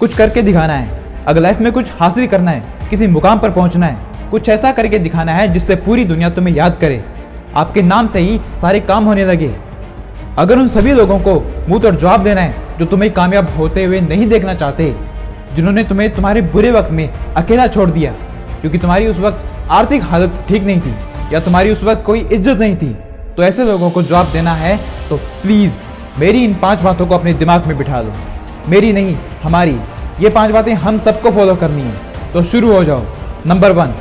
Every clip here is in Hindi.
कुछ करके दिखाना है। अगर लाइफ में कुछ हासिल करना है, किसी मुकाम पर पहुंचना है, कुछ ऐसा करके दिखाना है जिससे पूरी दुनिया तुम्हें याद करे, आपके नाम से ही सारे काम होने लगे। अगर उन सभी लोगों को मुंह तोड़ जवाब देना है जो तुम्हें कामयाब होते हुए नहीं देखना चाहते, जिन्होंने तुम्हें तुम्हारे बुरे वक्त में अकेला छोड़ दिया क्योंकि तुम्हारी उस वक्त आर्थिक हालत ठीक नहीं थी या तुम्हारी उस वक्त कोई इज्जत नहीं थी, तो ऐसे लोगों को जवाब देना है तो प्लीज़ मेरी इन 5 बातों को अपने दिमाग में बिठा लो। मेरी नहीं, हमारी ये 5 बातें हम सबको फॉलो करनी है। तो शुरू हो जाओ। नंबर 1,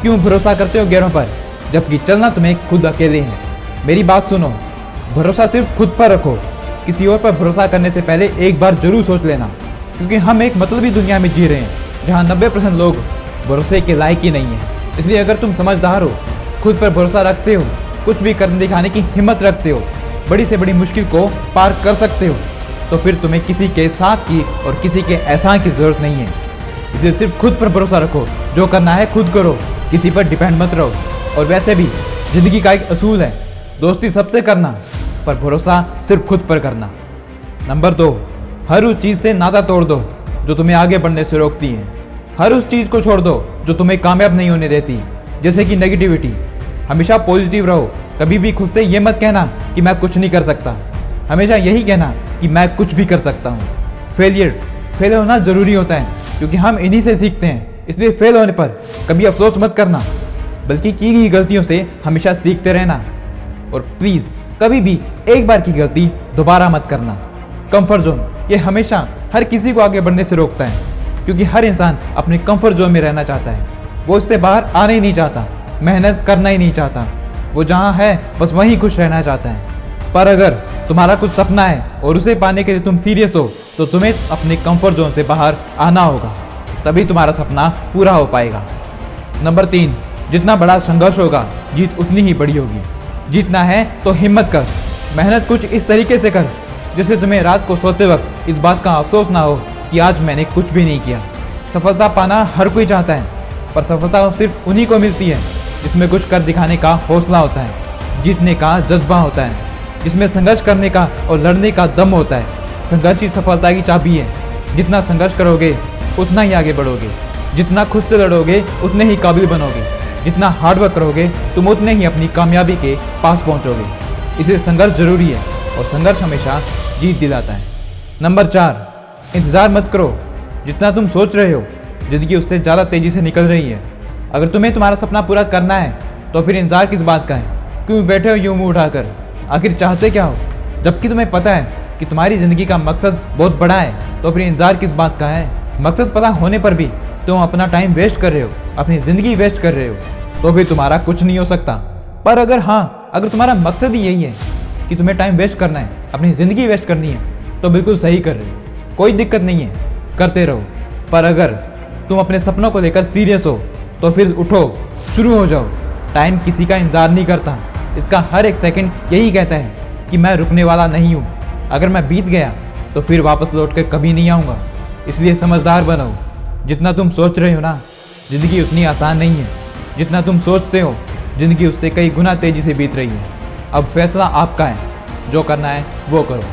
क्यों भरोसा करते हो गैरों पर जबकि चलना तुम्हें खुद अकेले है। मेरी बात सुनो, भरोसा सिर्फ खुद पर रखो। किसी और पर भरोसा करने से पहले एक बार जरूर सोच लेना, क्योंकि हम एक मतलबी दुनिया में जी रहे हैं जहाँ 90% लोग भरोसे के लायक ही नहीं है। इसलिए अगर तुम समझदार हो, खुद पर भरोसा रखते हो, कुछ भी करने दिखाने की हिम्मत रखते हो, बड़ी से बड़ी मुश्किल को पार कर सकते हो, तो फिर तुम्हें किसी के साथ की और किसी के एहसान की ज़रूरत नहीं है। इसलिए सिर्फ खुद पर भरोसा रखो, जो करना है खुद करो, किसी पर डिपेंड मत रहो। और वैसे भी ज़िंदगी का एक असूल है, दोस्ती सबसे करना पर भरोसा सिर्फ खुद पर करना। नंबर 2, हर उस चीज़ से नाता तोड़ दो जो तुम्हें आगे बढ़ने से रोकती है। हर उस चीज़ को छोड़ दो जो तुम्हें कामयाब नहीं होने देती, जैसे कि नेगेटिविटी। हमेशा पॉजिटिव रहो, कभी भी खुद से ये मत कहना कि मैं कुछ नहीं कर सकता, हमेशा यही कहना कि मैं कुछ भी कर सकता हूँ। फेल होना ज़रूरी होता है क्योंकि हम इन्हीं से सीखते हैं, इसलिए फेल होने पर कभी अफसोस मत करना, बल्कि की गई गलतियों से हमेशा सीखते रहना। और प्लीज़ कभी भी एक बार की गलती दोबारा मत करना। कंफर्ट जोन ये हमेशा हर किसी को आगे बढ़ने से रोकता है, क्योंकि हर इंसान अपने कंफर्ट जोन में रहना चाहता है। वो इससे बाहर आना ही नहीं चाहता, मेहनत करना ही नहीं चाहता, वो जहाँ है बस वहीं खुश रहना चाहता है। पर अगर तुम्हारा कुछ सपना है और उसे पाने के लिए तुम सीरियस हो, तो तुम्हें अपने कंफर्ट जोन से बाहर आना होगा, तभी तुम्हारा सपना पूरा हो पाएगा। नंबर 3, जितना बड़ा संघर्ष होगा जीत उतनी ही बड़ी होगी। जीतना है तो हिम्मत कर, मेहनत कुछ इस तरीके से कर जिससे तुम्हें रात को सोते वक्त इस बात का अफसोस ना हो कि आज मैंने कुछ भी नहीं किया। सफलता पाना हर कोई चाहता है, पर सफलता सिर्फ उन्हीं को मिलती है जिसमें कुछ कर दिखाने का हौसला होता है, जीतने का जज्बा होता है, जिसमें संघर्ष करने का और लड़ने का दम होता है। संघर्ष ही सफलता की चाबी है। जितना संघर्ष करोगे उतना ही आगे बढ़ोगे, जितना खुद से लड़ोगे उतने ही काबिल बनोगे, जितना हार्डवर्क करोगे तुम उतने ही अपनी कामयाबी के पास पहुंचोगे। इसलिए संघर्ष जरूरी है और संघर्ष हमेशा जीत दिलाता है। नंबर 4, इंतज़ार मत करो। जितना तुम सोच रहे हो ज़िंदगी उससे ज़्यादा तेज़ी से निकल रही है। अगर तुम्हें तुम्हारा सपना पूरा करना है तो फिर इंतज़ार किस बात का है? क्यों बैठे हो यूं मुँह उठाकर? आखिर चाहते क्या हो? जबकि तुम्हें पता है कि तुम्हारी ज़िंदगी का मकसद बहुत बड़ा है, तो फिर इंतज़ार किस बात का है? मकसद पता होने पर भी तुम अपना टाइम वेस्ट कर रहे हो, अपनी ज़िंदगी वेस्ट कर रहे हो, तो फिर तुम्हारा कुछ नहीं हो सकता। पर अगर तुम्हारा मकसद ही यही है कि तुम्हें टाइम वेस्ट करना है, अपनी ज़िंदगी वेस्ट करनी है, तो बिल्कुल सही कर रहे हो, कोई दिक्कत नहीं है, करते रहो। पर अगर तुम अपने सपनों को लेकर सीरियस हो तो फिर उठो, शुरू हो जाओ। टाइम किसी का इंतज़ार नहीं करता, इसका हर एक सेकंड यही कहता है कि मैं रुकने वाला नहीं हूँ। अगर मैं बीत गया तो फिर वापस लौट कर कभी नहीं आऊँगा। इसलिए समझदार बनो। जितना तुम सोच रहे हो ना, ज़िंदगी उतनी आसान नहीं है जितना तुम सोचते हो। ज़िंदगी उससे कई गुना तेज़ी से बीत रही है। अब फैसला आपका है, जो करना है वो करो।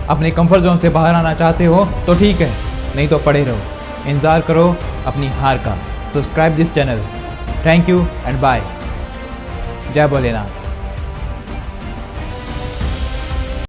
अपने कंफर्ट जोन से बाहर आना चाहते हो तो ठीक है, नहीं तो पड़े रहो, इंतज़ार करो अपनी हार का। Subscribe this channel. Thank you and bye. जय भोलेनाथ।